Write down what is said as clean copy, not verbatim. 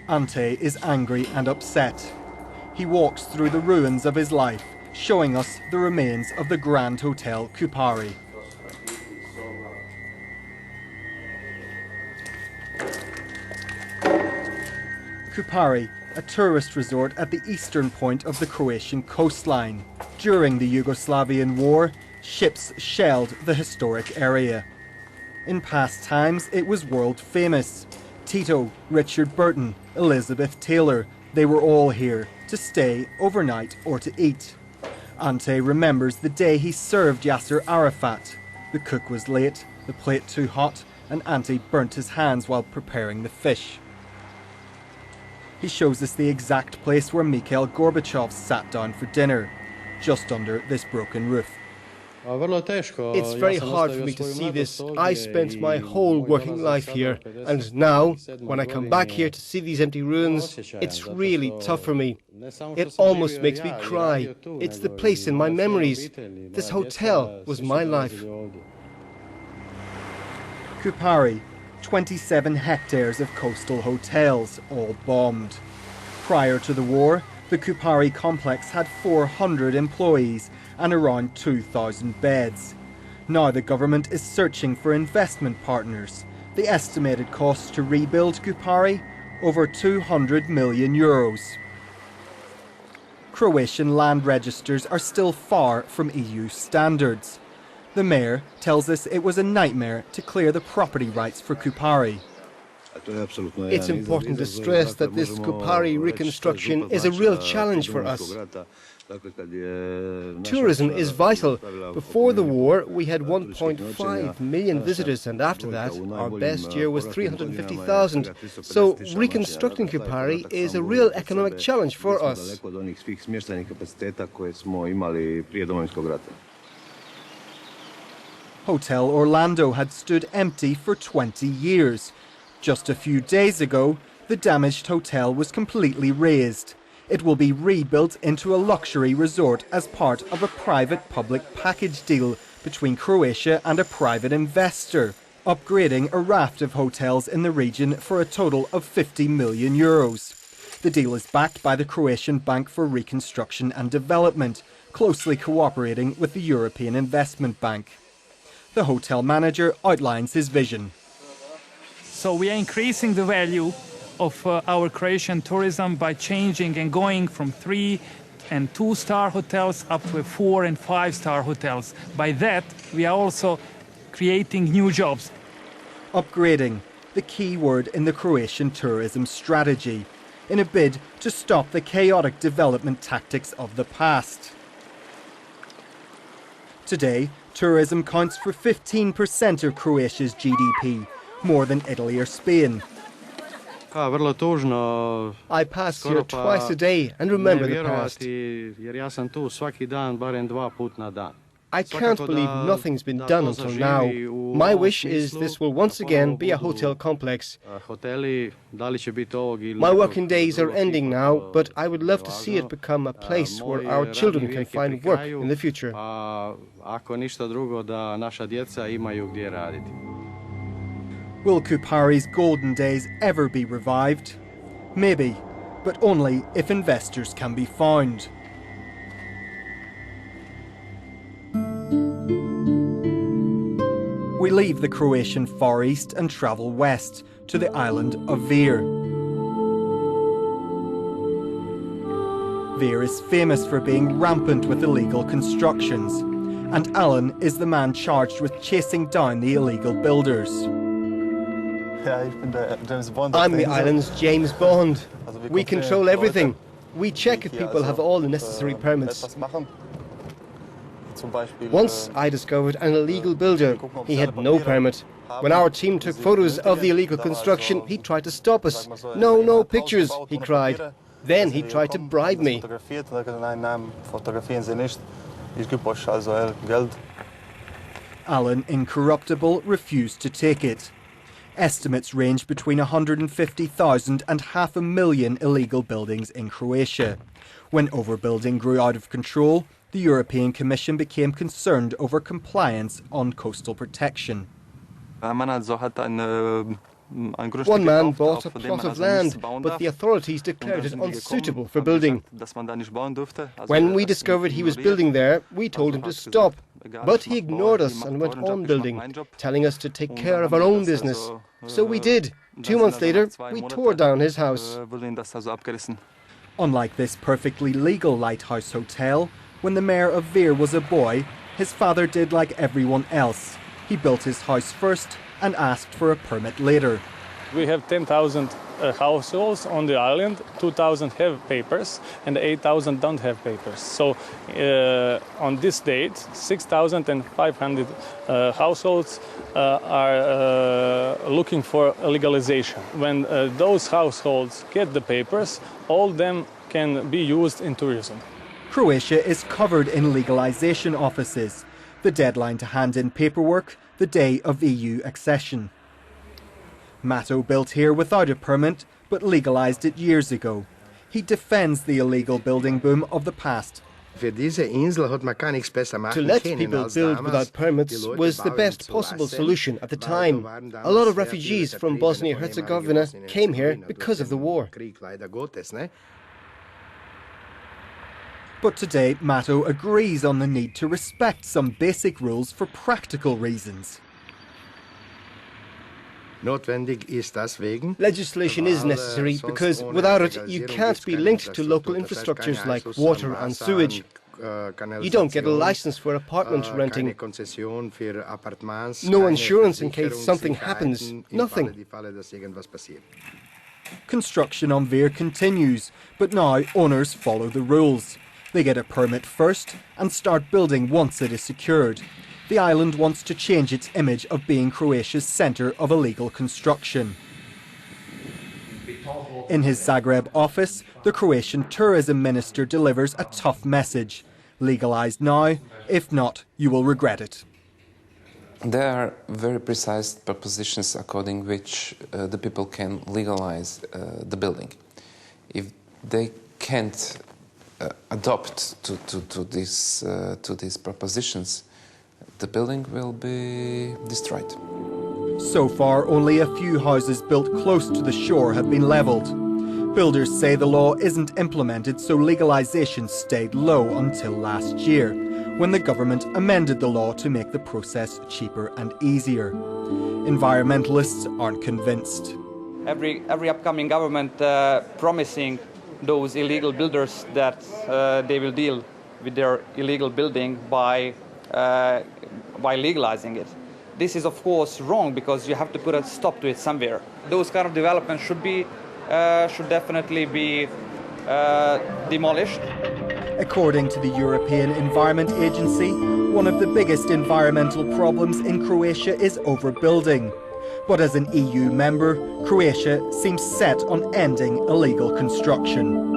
Ante is angry and upset. He walks through the ruins of his life, showing us the remains of the Grand Hotel Kupari. Kupari, a tourist resort at the eastern point of the Croatian coastline. During the Yugoslavian war, ships shelled the historic area. In past times, it was world famous. Tito, Richard Burton, Elizabeth Taylor, they were all here to stay overnight or to eat. Ante remembers the day he served Yasser Arafat. The cook was late, the plate too hot, and Ante burnt his hands while preparing the fish. He shows us the exact place where Mikhail Gorbachev sat down for dinner, just under this broken roof. It's very hard for me to see this. I spent my whole working life here, and now, when I come back here to see these empty ruins, it's really tough for me. It almost makes me cry. It's the place in my memories. This hotel was my life. Kupari, 27 hectares of coastal hotels, all bombed. Prior to the war, the Kupari complex had 400 employees and around 2,000 beds. Now the government is searching for investment partners. The estimated cost to rebuild Kupari? Over 200 million euros. Croatian land registers are still far from EU standards. The mayor tells us it was a nightmare to clear the property rights for Kupari. It's important to stress that this Kupari reconstruction is a real challenge for us. Tourism is vital. Before the war, we had 1.5 million visitors, and after that, our best year was 350,000. So reconstructing Kupari is a real economic challenge for us. Hotel Orlando had stood empty for 20 years. Just a few days ago, the damaged hotel was completely razed. It will be rebuilt into a luxury resort as part of a private-public package deal between Croatia and a private investor, upgrading a raft of hotels in the region for a total of 50 million euros. The deal is backed by the Croatian Bank for Reconstruction and Development, closely cooperating with the European Investment Bank. The hotel manager outlines his vision. So we are increasing the value of our Croatian tourism by changing and going from 3- and 2-star hotels up to 4- and 5-star hotels. By that, we are also creating new jobs. Upgrading, the key word in the Croatian tourism strategy, in a bid to stop the chaotic development tactics of the past. Today, tourism counts for 15% of Croatia's GDP, more than Italy or Spain. I pass here twice a day and remember the past. I can't believe nothing's been done until now. My wish is this will once again be a hotel complex. My working days are ending now, but I would love to see it become a place where our children can find work in the future. Will Kupari's golden days ever be revived? Maybe, but only if investors can be found. We leave the Croatian Far East and travel west to the island of Vir. Vir is famous for being rampant with illegal constructions, and Alan is the man charged with chasing down the illegal builders. I'm the island's James Bond. We control everything. We check if people have all the necessary permits. Once I discovered an illegal builder. He had no permit. When our team took photos of the illegal construction, he tried to stop us. No, no pictures, he cried. Then he tried to bribe me. Alan, incorruptible, refused to take it. Estimates range between 150,000 and 500,000 illegal buildings in Croatia. When overbuilding grew out of control, the European Commission became concerned over compliance on coastal protection. One man bought a plot of land, but the authorities declared it unsuitable for building. When we discovered he was building there, we told him to stop. But he ignored us and went on building, telling us to take care of our own business. So we did. 2 months later, we tore down his house. Unlike this perfectly legal lighthouse hotel, when the mayor of Vir was a boy, his father did like everyone else. He built his house first and asked for a permit later. We have 10,000 households on the island, 2,000 have papers and 8,000 don't have papers. So on this date, 6,500 households are looking for a legalization. When those households get the papers, all of them can be used in tourism. Croatia is covered in legalization offices. The deadline to hand in paperwork, the day of EU accession. Mato built here without a permit, but legalized it years ago. He defends the illegal building boom of the past. To let people build without permits was the best possible solution at the time. A lot of refugees from Bosnia-Herzegovina came here because of the war. But today, Mato agrees on the need to respect some basic rules for practical reasons. Legislation is necessary because without it you can't be linked to local infrastructures like water and sewage. You don't get a license for apartment renting. No insurance in case something happens. Nothing. Construction on Vir continues, but now owners follow the rules. They get a permit first and start building once it is secured. The island wants to change its image of being Croatia's centre of illegal construction. In his Zagreb office, the Croatian tourism minister delivers a tough message. Legalised now, if not, you will regret it. There are very precise propositions according which the people can legalise the building. If they can't adopt to these propositions, the building will be destroyed. So far, only a few houses built close to the shore have been levelled. Builders say the law isn't implemented, so legalisation stayed low until last year, when the government amended the law to make the process cheaper and easier. Environmentalists aren't convinced. Every upcoming government promising those illegal builders that they will deal with their illegal building by legalizing it. This is of course wrong because you have to put a stop to it somewhere. Those kind of developments should definitely be demolished. According to the European Environment Agency, one of the biggest environmental problems in Croatia is overbuilding. But as an EU member, Croatia seems set on ending illegal construction.